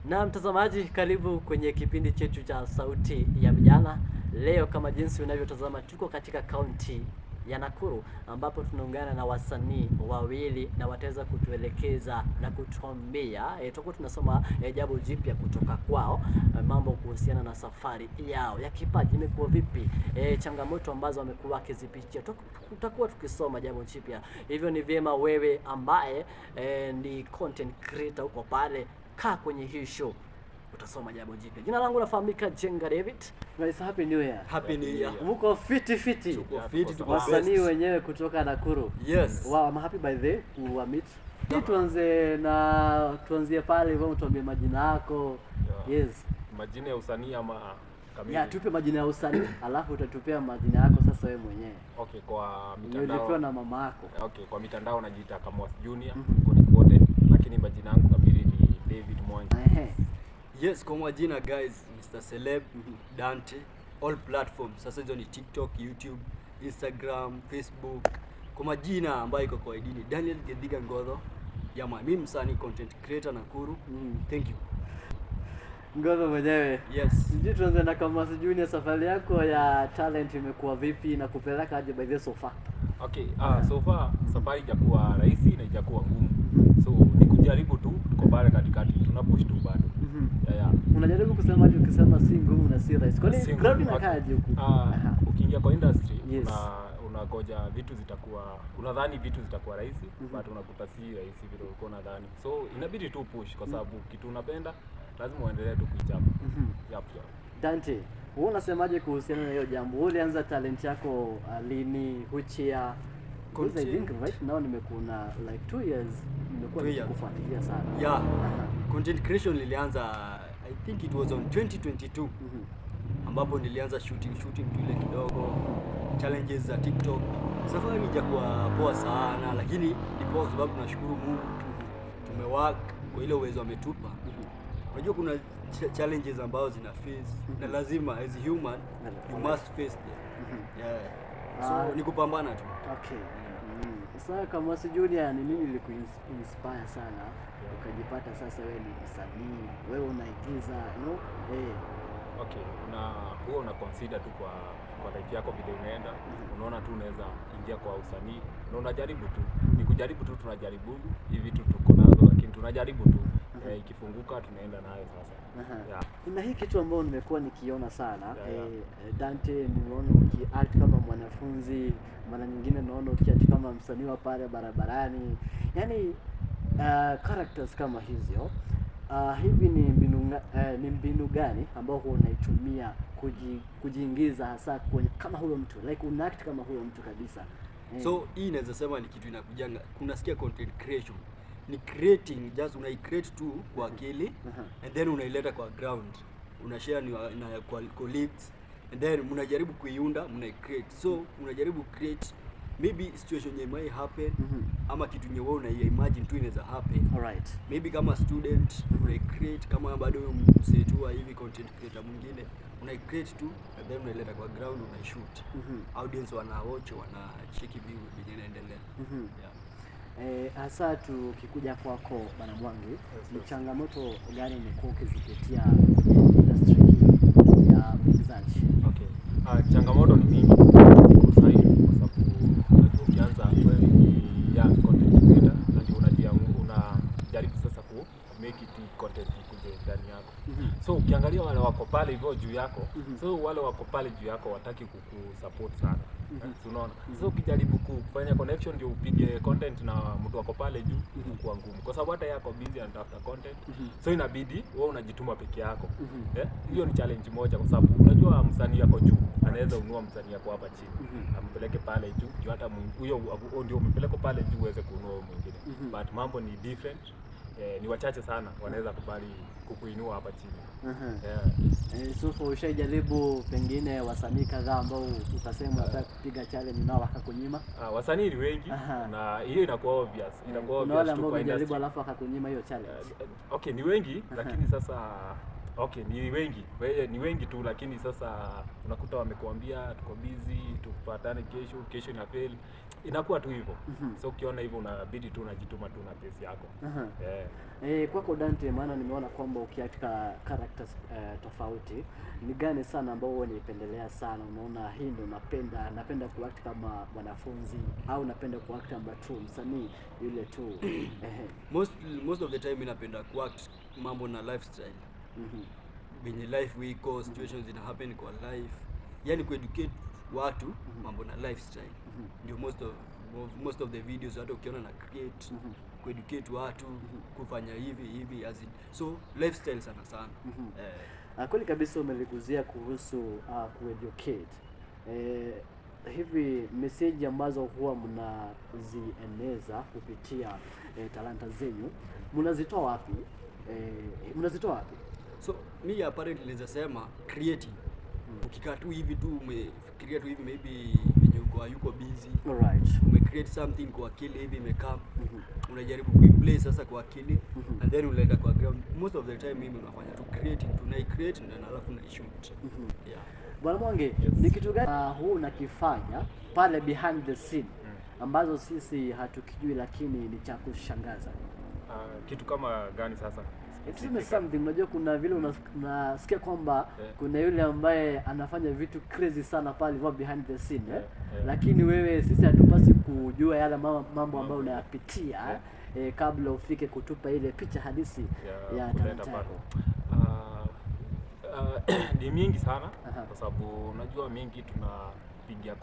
Na mtazamaji, karibu kwenye kipindi chetu cha Sauti ya Vijana. Leo kama jinsi unavyotazama, tuko katika kaunti ya Nakuru ambapo tunaungana na wasanii wawili na wataweza kutuelekeza na kutuambia tutakuwa tunasoma jambo jipya kutoka kwao, mambo kuhusiana na safari yao ya kipaji imekuwa vipi, changamoto ambazo wamekuwa wakizipitia. Tutakuwa tukisoma jambo jipya. Hivyo ni vyema wewe ambaye ni content creator uko pale, kaa kwenye hii show utasoma jambo jipya. Jina langu nafahamika Jenga David. Guys, happy new year. Happy new year. Mko fiti. Tuko fiti, tuko wasanii wenyewe kutoka Nakuru. Yes. Wow, I'm happy by the to meet. Tuanzie pale hivyo, tuambie majina yako. Yeah. Yes. Majina ya usanii ama kamili? Yeah, tupe majina ya usanii alafu utatupea majina yako sasa wewe mwenyewe. Okay, kwa Nilipewa mitandao. na mama yako. Okay, kwa mitandao najiita Kamos Junior, kote, lakini majina yangu kamili ni David Mwangi. Yes, kwa majina guys, Mr. Celeb, Dante, all platforms. Sasa hizo ni TikTok, YouTube, Instagram, Facebook. Kwa majina ambayo iko kwa ID ni Daniel Gedhiga Ngodho. Mimi msanii content creator Nakuru. Thank you. Ngodho mwenyewe. Yes. Sijui tuanze na Kamos Junior, safari yako ya talent imekuwa vipi na kupeleka aje by the so far? Okay, so far safari haijakuwa rahisi na haijakuwa ngumu. So ni kujaribu tu, tuko pale katikati, tunapush tu bado. Yeah. Unajaribu kusema aje ukisema si ngumu na si rahisi? Kwani Si ngumu. crowd inakaaje huku? Ukiingia kwa industry, Yes. unagoja vitu zitakuwa, unadhani vitu zitakuwa rahisi, but unakuta si rahisi vile ulikuwa unadhani. So inabidi tu push kwa sababu kitu unapenda lazima uendelee tu kuichapa. Yep. Dante, wewe unasemaje kuhusiana na hiyo jambo? Wewe ulianza talent yako lini? Which year? Because I think right now nimekuona like 2 years, nimekuwa nikikufuatilia sana. Yeah. Content creation nilianza I think it was on 2022. Ambapo nilianza shooting ile kidogo, challenges za TikTok. Safari haijakuwa poa sana, lakini ni poa kwa sababu tunashukuru Mungu. Tumework kwa ile uwezo ametupa. Unajua kuna challenges ambazo zina face na lazima as a human you must face them. Yeah. So ni kupambana tu. Okay. Sasa Kamos Junior, ni nini ilikuinspire sana ukajipata sasa wewe ni msanii, wewe unaigiza, Okay, una consider tu kwa life yako vile unaenda, unaona tu unaweza ingia kwa usanii na unajaribu tu. Ni kujaribu tu, tunajaribu hivi vitu tuko nazo, lakini tunajaribu tu. Ikifunguka tunaenda nayo sasa. Yeah. Kuna hii kitu ambayo nimekuwa nikiona sana. Yeah. Dante, nimeona ukiact kama mwanafunzi, mara nyingine naona ukiact kama msanii wa pale barabarani. Yaani characters kama hizo. Hivi ni mbinu gani ambao unaitumia kujiingiza hasa kwenye kama huyo mtu, like unact kama huyo mtu kabisa? So hii inaweza sema ni kitu inakujanga, kunasikia content creation ni creating, just create tu kwa akili and then unaileta kwa ground, unashare na kwa colleagues and then mnajaribu kuiunda, create. So unajaribu create maybe situation yenye may happen ama kitu yenye wewe unaimagine tu inaweza happen. Alright. Maybe kama student create, kama bado msetua hivi content creator mwingine create tu and then unaileta kwa ground, shoot. Audience wana watch, wana check view yenye inaendelea. Hasa tukikuja kwako Bwana Mwangi, ni changamoto gani umekuwa ukizipitia industry ya uigizaji? Okay. Changamoto ni mingi kwa sababu ukianza wewe ni young content creator na ndio unajaribu sasa ku make it content kuje ndani yako. So ukiangalia wale wako pale hivyo juu yako, so wale wako pale juu yako wataki kukusupport sana. Unaona? So ukijaribu kufanya connection ndio upige content na mtu wako pale juu, inakuwa ngumu kwa sababu hata yako busy anatafuta content. So inabidi wewe unajituma peke yako. Hiyo ni challenge moja kwa sababu unajua msanii yako juu anaweza unua msanii yako hapa chini. Ampeleke pale juu hata huyo ndio umpeleke pale juu uweze kununua mwingine. But mambo ni different. Ni wachache sana wanaweza kubali kukuinua hapa chini. So ushajaribu pengine wasanii kadhaa ambao utasema unataka kupiga challenge nao wakakunyima? Wasanii ni wengi na hiyo inakuwa obvious. Inakuwa obvious tu kwa industry. Alafu akakunyima hiyo challenge. Okay, ni wengi lakini sasa Okay, ni wengi tu, lakini sasa unakuta wamekuambia tuko busy, tupatane kesho ina fail. Inakuwa tu hivyo. So ukiona hivyo unabidi tu unajituma tu na pesi yako. Kwako Dante, maana nimeona kwamba ukiatika characters tofauti, ni gani sana ambao wewe unaipendelea sana? Unaona hii ndio napenda kuact kama mwanafunzi, au napenda kuact kama tu msanii yule tu? Most of the time mimi napenda kuact mambo na lifestyle. Benye life iko, situations ina happen kwa life. Yani kueducate watu mambo na lifestyle. Ndio most of the videos hata ukiona na create kueducate watu kufanya hivi as in, so lifestyle sana. Kweli kabisa umeliguzia kuhusu kueducate. Hivi message ambazo huwa mnazieneza kupitia talanta zenyu mnazitoa wapi? So me apparently naweza sema creative. Ukikaa tu hivi tu umefikiria tu hivi, maybe venye yuko busy. Alright. Umecreate something kwa akili hivi imekaa. Unajaribu kuiplay sasa kwa akili and then unaenda kwa ground. Most of the time mimi unafanya tu creating, tunai-create na alafu na-shoot. Bwana Mwangi, ni kitu gani huu unakifanya pale behind the scene ambazo sisi hatukijui lakini ni cha kushangaza? Kitu kama gani sasa? Tuseme something, unajua kuna vile unasikia kwamba kuna yule ambaye anafanya vitu crazy sana pale behind the scene lakini wewe, sisi hatupasi kujua yale mambo ambayo unayapitia kabla ufike kutupa ile picha halisi ya talanta yako. Ni mingi sana kwa sababu unajua mingi tunapigia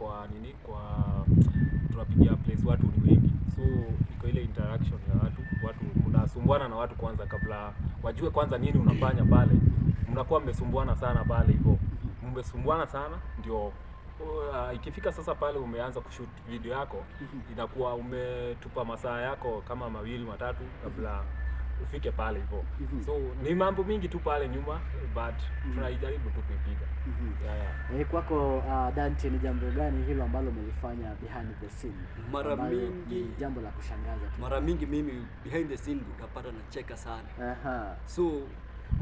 tunapigia place watu ni wengi, so iko ile interaction ya watu mnasumbuana na watu kwanza kabla wajue kwanza nini unafanya pale. Mnakuwa mmesumbuana sana pale, hivyo mmesumbuana sana ndio ikifika sasa pale umeanza kushoot video yako, inakuwa umetupa masaa yako kama 2-3 kabla ufike pale hivyo. So ni mambo mingi tu pale nyuma, but tunajaribu tu kuipiga. Kwako Dante, ni jambo gani hilo ambalo umelifanya behind the scene? Mara mingi jambo la kushangaza tu. Mara mingi mimi behind the scene utapata nacheka sana. So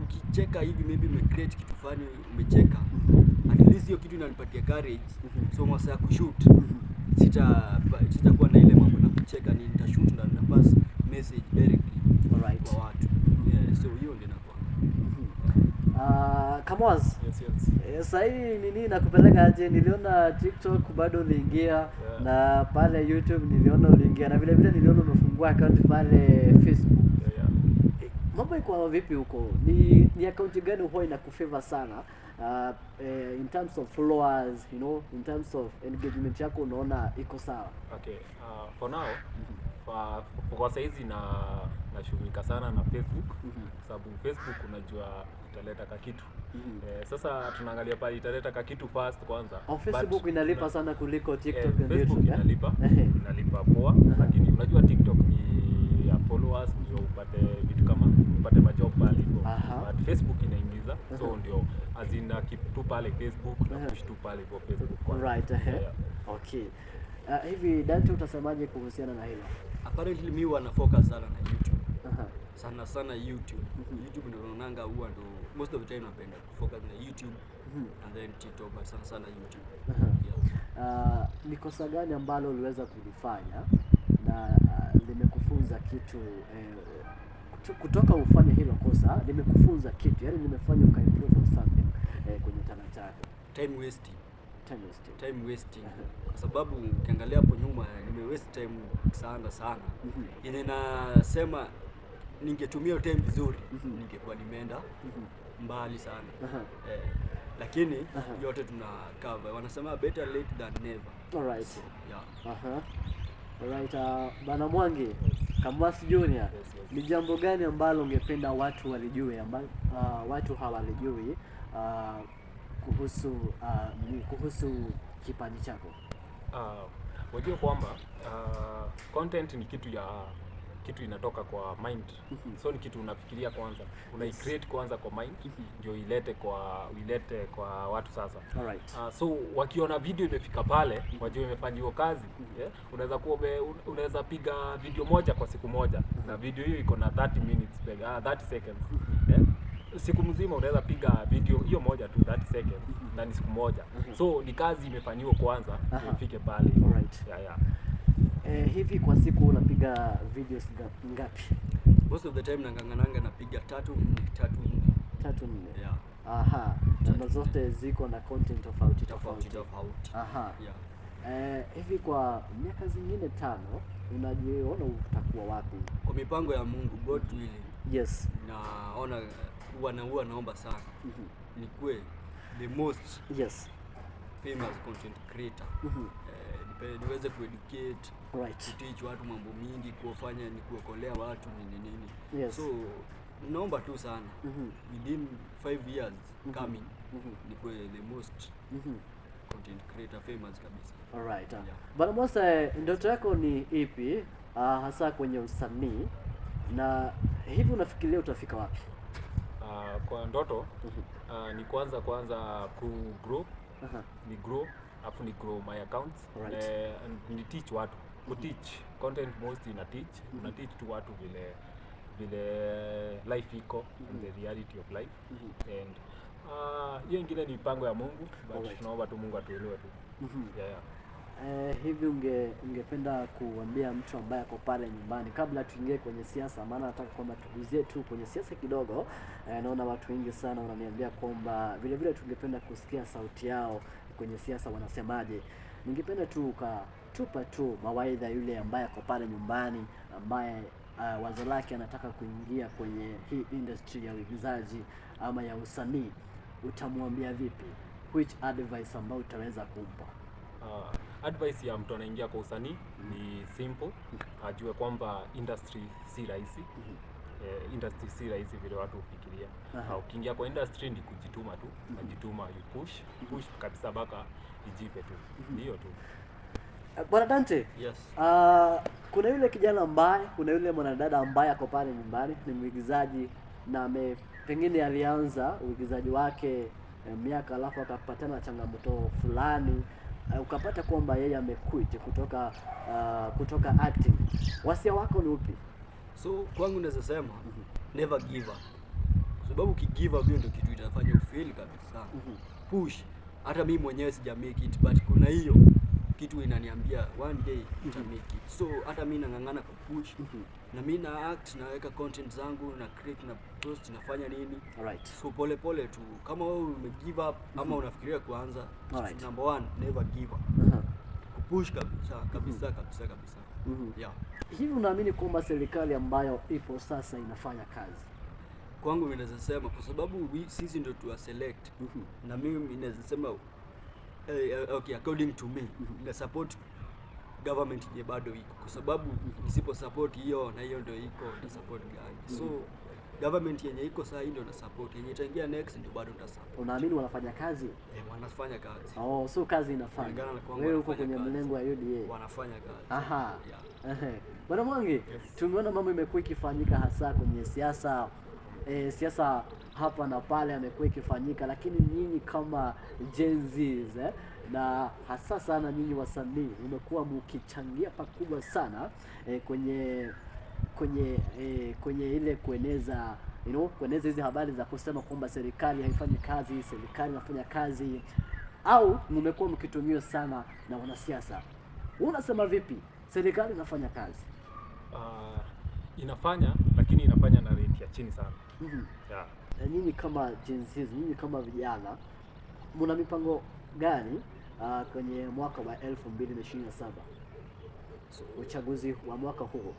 ukicheka hivi, maybe umecreate kitu fulani umecheka, at least hiyo kitu inanipatia courage. So masaa ya kushoot sitakuwa na ile mambo na kucheka, ni nitashoot na nitapass message directly kwa watu. So hiyo ndio inakuwa. Kamwaz, sasa hii nini nakupeleka aje? Niliona TikTok bado uliingia na pale YouTube niliona uliingia, na vile vile niliona umefungua account pale Facebook. Mambo iko vipi huko? Ni account gani huwa inakufavor sana in terms of followers, in terms of engagement yako, unaona iko sawa? Okay, for now kwa saizi nashughulika sana na Facebook, sababu Facebook unajua italeta kakitu. Sasa tunaangalia pale italeta kakitu first kwanza. Facebook inalipa sana kuliko TikTok na Facebook. Inalipa poa, lakini unajua TikTok ni ya followers, ndio upate majob pale hivyo. But Facebook inaingiza, so ndio azina kitu pale Facebook na push tu pale hivyo Facebook kwa. Okay. Hivi Dante, utasemaje kuhusiana na hilo? Apparently mimi wana focus sana na YouTube. Sana YouTube. YouTube ndio naonanga huwa ndo most of the time napenda focus na YouTube and then TikTok, but sana YouTube. Ni kosa gani ambalo uliweza kulifanya na limekufunza kitu kutoka ufanye hilo kosa, limekufunza kitu, yani limefanya ukaimprove on something kwenye talanta yako? Time wasting. Kwa sababu ukiangalia hapo nyuma nime waste time sana. Yenye nasema ningetumia time vizuri ningekuwa nimeenda mbali sana. Lakini yote tuna cover. Wanasema better late than never. Alright. Alright, Bwana Mwangi, Kamwaz Junior, ni jambo gani ambalo ungependa watu walijue ambalo watu hawalijui kuhusu kipaji chako? Wajua kwamba content ni kitu inatoka kwa mind. So ni kitu unafikiria kwanza, unaicreate kwanza kwa mind, ndio ilete kwa watu sasa. Alright. So wakiona video imefika pale, wajua imefanyiwa kazi. Unaweza piga video moja kwa siku moja, na video hiyo iko na 30 minutes 30 seconds. siku mzima unaweza piga video hiyo moja tu 30 seconds na ni siku moja. So ni kazi imefanyiwa kwanza ifike pale. Alright. Hivi kwa siku unapiga videos ngapi? Most of the time nang'ang'ananga napiga 3 4. Yeah. Aha. Na zote ziko na content tofauti. Aha. Yeah. Hivi kwa miaka zingine 5 unajiona utakuwa wapi? Kwa mipango ya Mungu, God willing. Yes. Naona huwa naomba sana nikuwe the most famous content creator. Niweze kueducate, kuteach watu mambo mingi, kuwafanya ni kuokolea watu nini. Yes. So naomba tu sana within 5 years coming nikuwe the most content creator famous kabisa. Alright. Yeah. Bwana Mose, ndoto yako ni ipi hasa kwenye usanii, na hivi unafikiria utafika wapi? Kwa ndoto ni kwanza ku grow, ni grow afu ni grow my accounts, ni teach watu, ku teach content mostly na teach, una teach tu watu vile life iko and the reality of life and hiyo ingine ni mipango ya Mungu, but tunaomba tu Mungu atuelewe tu. Hivi ungependa kuambia mtu ambaye ako pale nyumbani, kabla tuingie kwenye siasa, maana nataka kwamba tuguzie tu kwenye siasa kidogo. Naona watu wengi sana wananiambia kwamba vile vile tungependa kusikia sauti yao kwenye siasa, wanasemaje. Ningependa tu ukatupa tu mawaidha yule ambaye ako pale nyumbani, ambaye wazo lake anataka kuingia kwenye hii industry ya uigizaji ama ya usanii, utamwambia vipi? Which advice ambayo utaweza kumpa? Advice ya mtu anaingia kwa usanii ni simple, ajue kwamba industry si rahisi. Industry si rahisi vile watu hufikiria. Ukiingia kwa industry ni kujituma tu, najituma, you push kabisa mpaka ijipe tu. Ndio tu. Bwana Dante, yes. Kuna yule kijana ambaye, kuna yule mwanadada ambaye ako pale nyumbani, ni mwigizaji na pengine alianza uigizaji wake miaka, alafu akapatana na changamoto fulani, ukapata kwamba yeye amequit kutoka acting. Wasia wako ni upi? So kwangu naweza sema never give up. Kwa sababu ukigive up ndio kitu itafanya ufail kabisa. Push. Hata mimi mwenyewe sija make it, but kuna hiyo kitu inaniambia one day uta make it. So hata mimi nang'ang'ana ku push. Na mimi na act, naweka content zangu, na create, na post, nafanya nini. Alright. So pole tu. Kama wewe umegive up ama unafikiria kuanza, number 1 never give up. Kupush kabisa. Yeah. Hivi unaamini kwamba serikali ambayo ipo sasa inafanya kazi? Kwangu ninaweza sema kwa sababu sisi ndio tuwa select. Na mimi ninaweza sema okay, according to me, na support government yenye bado iko, kwa sababu isipo support hiyo na hiyo ndio iko na support gani. So government yenye iko sasa hii ndio na support, yenye itaingia next ndio bado na support. Unaamini wanafanya kazi? Wanafanya kazi. So kazi inafanya. Wewe uko kwenye mlengo wa UDA. Wanafanya kazi. Aha. Yeah. Bwana Mwangi, tumeona mambo imekuwa ikifanyika hasa kwenye siasa. Siasa hapa na pale amekuwa ikifanyika, lakini nyinyi kama Gen Z na hasa sana nyinyi wasanii umekuwa mkichangia pakubwa sana kwenye ile kueneza kueneza hizi habari za kusema kwamba serikali haifanyi kazi, serikali inafanya kazi, au mmekuwa mkitumiwa sana na wanasiasa. Unasema vipi? Serikali inafanya kazi? Inafanya, lakini inafanya na rate ya chini sana. Yeah. Nyinyi kama Gen Z, nyinyi kama vijana, mna mipango gani kwenye mwaka wa 2027? Uchaguzi wa mwaka huu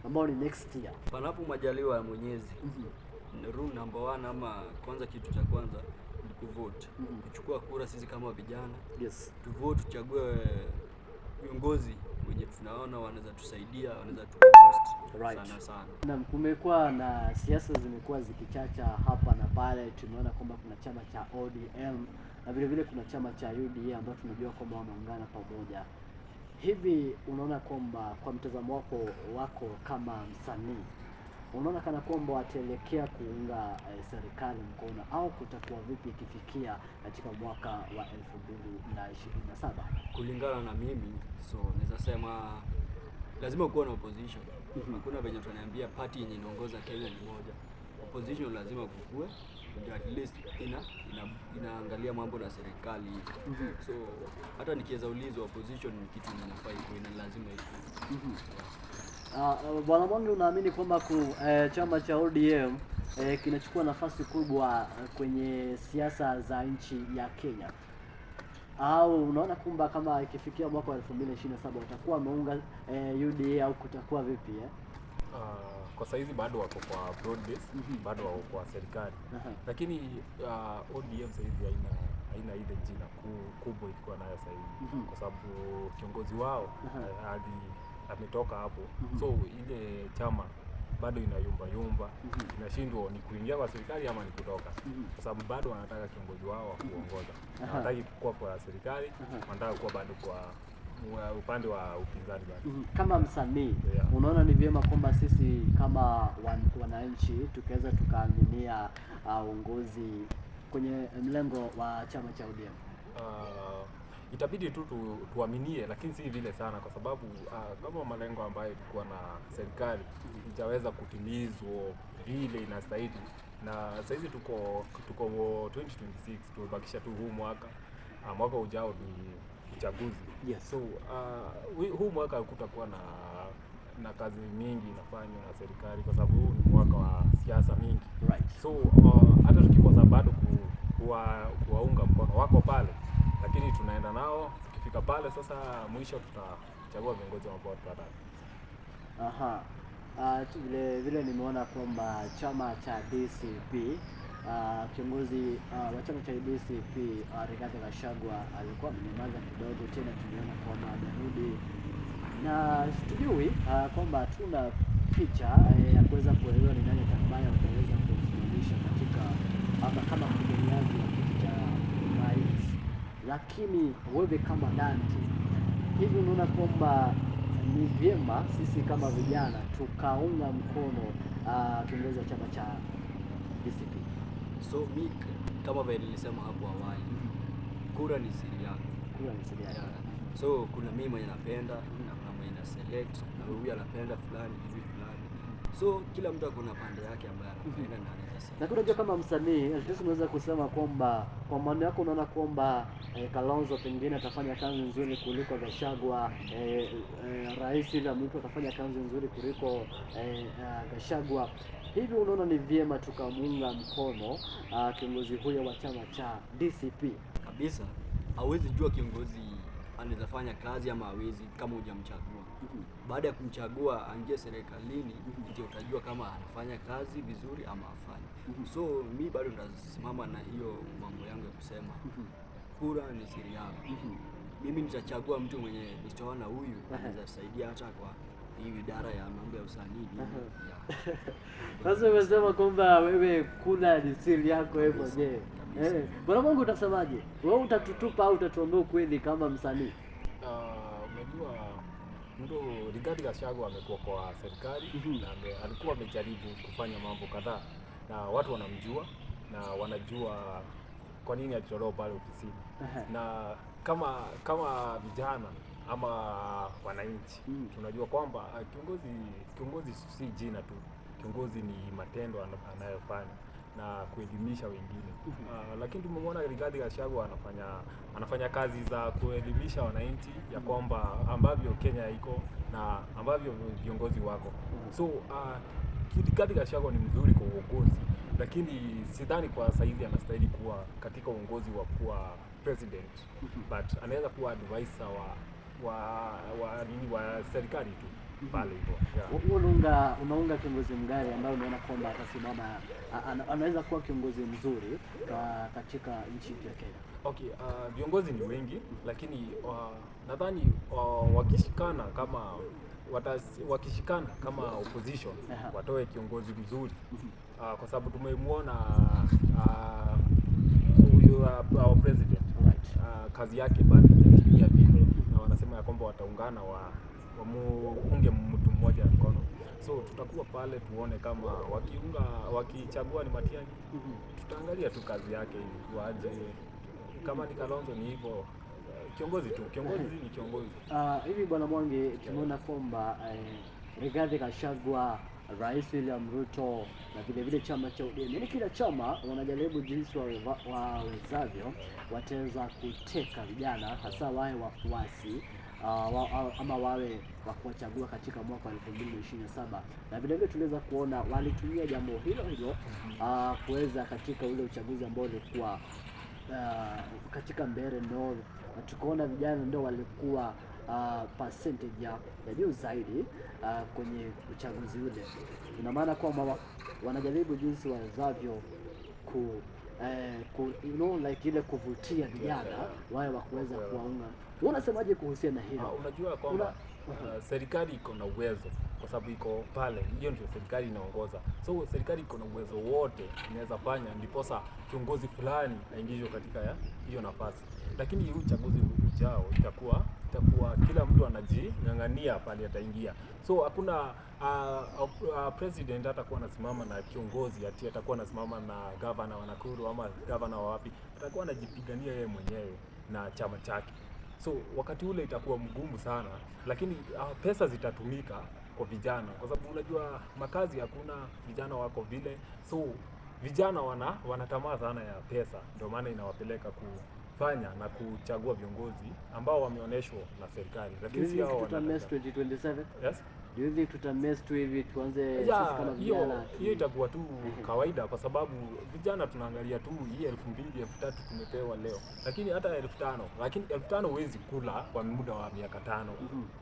ambao ni next year. Panapo majaliwa ya Mwenyezi. Rule number 1 ama kwanza, kitu cha kwanza ni kuvote. Kuchukua kura sisi kama vijana. Yes. Tuvote, tuchague viongozi wenye tunaona wanaweza tusaidia, wanaweza tuboost sana. Na kumekuwa na siasa zimekuwa zikichacha hapa na pale. Tumeona kwamba kuna chama cha ODM na vile vile kuna chama cha UDA ambao tunajua kwamba wanaungana pamoja. Hivi unaona kwamba kwa mtazamo wako kama msanii, unaona kana kwamba wataelekea kuunga serikali mkono, au kutakuwa vipi ikifikia katika mwaka wa 2027? Kulingana na mimi, so naweza sema lazima kuwe na opposition. Hakuna venye tunaniambia party yenye inaongoza Kenya ni moja. opposition lazima kukue, ndio at least inaangalia mambo na serikali. So hata nikiweza ulizwa, opposition ni kitu inafaa ikuwe na lazima ikuwe. Bwana Mwangi, unaamini kwamba chama cha ODM kinachukua nafasi kubwa kwenye siasa za nchi ya Kenya, au unaona kwamba kama ikifikia mwaka wa 2027 watakuwa wameunga UDA au kutakuwa vipi? Kwa saizi bado wako kwa broad base, bado wako kwa serikali, lakini ODM saizi haina ile jina kubwa ilikuwa nayo saizi, kwa sababu kiongozi wao ametoka hapo. So ile chama bado inayumba, inashindwa ni kuingia kwa serikali ama ni kutoka, kwa sababu bado wanataka kiongozi wao wa kuongoza. Wanataka kuwa kwa serikali, wanataka kuwa bado kwa upande wa upinzani bado. Kama msanii, unaona ni vyema kwamba sisi kama wananchi tukaweza tukaaminia uongozi kwenye mlengo wa chama cha ODM? Itabidi tu tuaminie, lakini si vile sana, kwa sababu kama malengo ambayo ilikuwa na serikali itaweza kutimizwa vile inastahili, na saizi tuko 2026, tumebakisha tu huu mwaka ujao ni uchaguzi. Yes. So huu mwaka hakutakuwa na kazi mingi inafanywa na serikali, kwa sababu huu ni mwaka wa siasa mingi. Right. So hata tukikosa bado kuwaunga mkono, wako pale, lakini tunaenda nao. Tukifika pale sasa mwisho tutachagua viongozi ambao tutataka. Vile nimeona kwamba chama cha DCP, kiongozi wa chama cha DCP Rigathi Gachagua alikuwa amenyamaza kidogo, tena tumeona kwamba amerudi, na sijui kwamba tuna picha ya kuweza kuelewa ni nani ambaye ataweza kusimamisha katika kama mgombaniaji wa kiti cha rais. Lakini wewe kama Dante, hivi unaona kwamba ni vyema sisi kama vijana tukaunga mkono kiongozi wa chama cha DCP? So mi kama vile nilisema hapo awali, kura ni siri yako. Kura ni siri yako. So kuna mimi mwenye napenda na kuna mwenye na select, na huyu anapenda fulani hivi fulani. So kila mtu akona pande yake ambaye anapenda na anaweza. Na unajua kama msanii, unaweza kusema kwamba kwa maana yako unaona kwamba Kalonzo pengine atafanya kazi nzuri kuliko Gachagua, Rais William Ruto atafanya kazi nzuri kuliko Gachagua. Hivi unaona ni vyema tukamunga mkono kiongozi huyo wa chama cha DCP? Kabisa. Hawezi jua kiongozi anaweza fanya kazi ama hawezi kama hujamchagua. Baada ya kumchagua aingie serikalini, ndio utajua kama anafanya kazi vizuri ama afanye. So mi bado nitasimama na hiyo mambo yangu ya kusema kura ni siri yangu. Mimi nitachagua mtu mwenye nitaona huyu anaweza saidia hata kwa hii idara ya mambo ya usanii. Sasa umesema kwamba wewe kula ni siri yako wewe mwenyewe. Bwana Mungu, utasemaje? Wewe utatutupa au utatuambia ukweli kama msanii? Unajua ndio Rigathi Gachagua amekuwa kwa serikali na alikuwa amejaribu kufanya mambo kadhaa, na watu wanamjua na wanajua kwa nini alitolewa pale ofisini. Na kama vijana ama wananchi tunajua kwamba kiongozi si jina tu, kiongozi ni matendo anayofanya na kuelimisha wengine. Lakini tumemwona Rigathi Gachagua anafanya kazi za kuelimisha wananchi ya kwamba ambavyo Kenya iko na ambavyo viongozi wako. So Rigathi Gachagua ni mzuri kwa uongozi, lakini sidhani kwa saizi anastahili kuwa katika uongozi wa kuwa president, but anaweza kuwa advisor wa serikali tu pale hivyo. Unaunga kiongozi mgari ambaye unaona kwamba atasimama, anaweza kuwa kiongozi mzuri katika nchi ya Kenya? Okay, viongozi ni wengi, lakini nadhani wakishikana kama opposition watoe kiongozi mzuri, kwa sababu tumemwona huyu our president, kazi yake bado inatimia vile, na wanasema ya kwamba wataungana wamuunge mtu mmoja mkono. So tutakuwa pale tuone kama wakichagua ni Matiang'i, tutaangalia tu kazi yake ilikuwaje. Kama ni Kalonzo ni hivyo, kiongozi ni kiongozi. Hivi Bwana Mwangi, tumeona kwamba Rigathi Gachagua Rais William Ruto na vile vile chama cha ODM. Yaani kila chama wanajaribu jinsi wawezavyo wataweza kuteka vijana, hasa wawe wafuasi ama wawe wa kuwachagua katika mwaka wa 2027, na vile vile tuliweza kuona walitumia jambo hilo hilo kuweza katika ule uchaguzi ambao ulikuwa katika Mbeere North, na tukaona vijana ndio walikuwa percentage ya juu zaidi kwenye uchaguzi ule. Ina maana kwamba wanajaribu jinsi wawezavyo you know, like ile kuvutia vijana wawe wa kuweza kuwaunga. Unasemaje kuhusiana na hilo? Unajua kwamba serikali iko na uwezo kwa sababu iko pale, hiyo ndio serikali inaongoza. So serikali iko na uwezo wote inaweza fanya ndiposa kiongozi fulani aingizwe katika hiyo nafasi, lakini huu uchaguzi ujao itakuwa kila mtu anajing'ang'ania pale ataingia. So hakuna president atakuwa anasimama na kiongozi ati atakuwa anasimama na governor wa Nakuru ama governor wa wapi, atakuwa anajipigania yeye mwenyewe na chama chake. So wakati ule itakuwa mgumu sana, lakini pesa zitatumika kwa vijana, kwa sababu unajua makazi hakuna, vijana wako vile. So vijana wanatamaa sana ya pesa, ndio maana inawapeleka kufanya na kuchagua viongozi ambao wameonyeshwa na serikali, lakini si hao wana 2027. Yes, do you think tutamess tu hivi tuanze sisi kama vijana? Hiyo itakuwa tu kawaida, kwa sababu vijana tunaangalia tu hii 2,000 3,000 tumepewa leo, lakini hata 5,000, lakini 5,000 huwezi kula kwa muda wa miaka 5.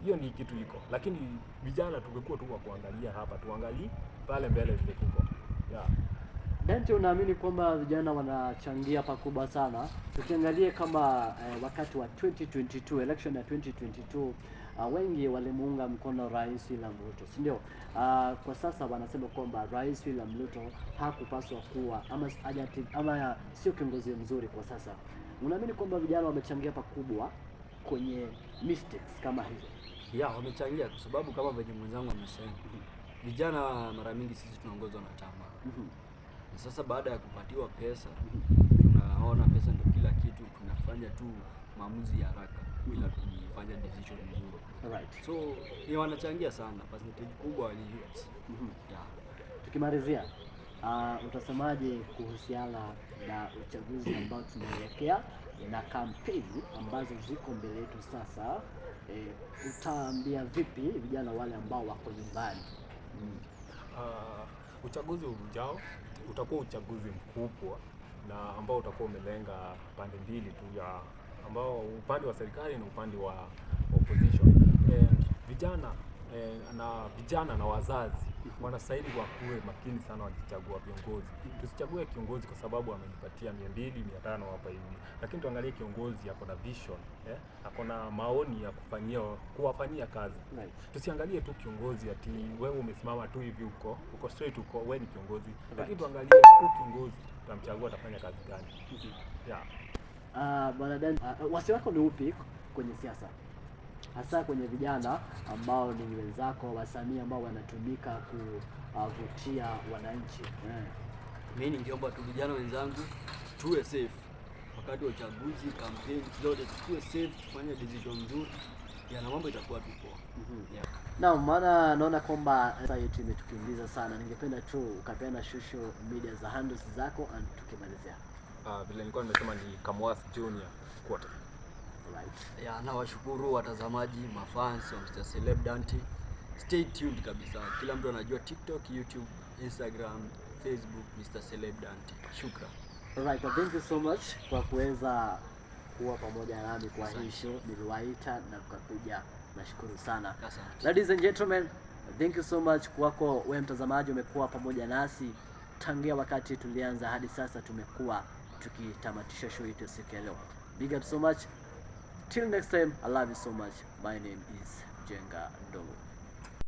Hiyo ni kitu iko, lakini vijana tungekuwa tu kwa kuangalia hapa, tuangalie pale mbele vile kuko. Dante, unaamini kwamba vijana wanachangia pakubwa sana? Tukiangalia kama wakati wa 2022 election ya 2022, wengi walimuunga mkono Rais William Ruto, si ndio? Kwa sasa wanasema kwamba Rais William Ruto hakupaswa kuwa ama sio kiongozi mzuri kwa sasa. Unaamini kwamba vijana wamechangia pakubwa kwenye mistakes kama hizo? Wamechangia kwa sababu kama venye mwenzangu amesema, vijana mara mingi sisi tunaongozwa na tamaa. Sasa baada ya kupatiwa pesa, tunaona pesa ndio kila kitu, tunafanya tu maamuzi ya haraka bila kufanya decision nzuri. Right. So wanachangia sana, percentage kubwa ni youths. Tukimalizia, utasemaje kuhusiana na uchaguzi ambao tunaelekea na kampeni ambazo ziko mbele yetu sasa? Utaambia vipi vijana wale ambao wako nyumbani? Uchaguzi ujao utakuwa uchaguzi mkubwa na ambao utakuwa umelenga pande mbili tu, ambao upande wa serikali na upande wa opposition. Vijana na wazazi wanastahili wakuwe makini sana wakichagua viongozi. Tusichague kiongozi kwa sababu amejipatia 200, 500 hapa hivi, lakini tuangalie kiongozi ako na vision, ako na maoni ya kuwafanyia kazi. Tusiangalie tu kiongozi ati wewe umesimama tu hivi uko straight, wewe ni kiongozi, lakini tuangalie huyu kiongozi tutamchagua atafanya kazi gani. Bwana Dan, wasi wako ni upi kwenye siasa, hasa kwenye vijana ambao ni wenzako, wasanii ambao wanatumika kuvutia wananchi? Mimi ningeomba tu vijana wenzangu tuwe safe wakati wa uchaguzi, campaign zote tuwe safe, tufanye decision nzuri na mambo itakuwa tu poa. Maana naona kwamba saa yetu imetukimbiza sana. Ningependa tu ukapeana social media za handles zako and tukimalizia. Vile nilikuwa nimesema ni Kamwas Junior Quarter. Right. Nawashukuru watazamaji, mafans wa Mr. Celeb Dante. Stay tuned kabisa. Kila mtu anajua TikTok, YouTube, Instagram, Facebook, Mr. Celeb Dante. Shukran. Alright, thank you so much kwa kuweza kuwa pamoja nami kwa hii show. Niliwaita na kukuja. Nashukuru sana. Ladies and gentlemen, thank you so much kwako wewe mtazamaji, umekuwa pamoja nasi tangia wakati tulianza hadi sasa tumekuwa tukitamatisha show yetu siku ya leo. Big up so much. Till next time, I love you so much. My name is Jenga Ndolo.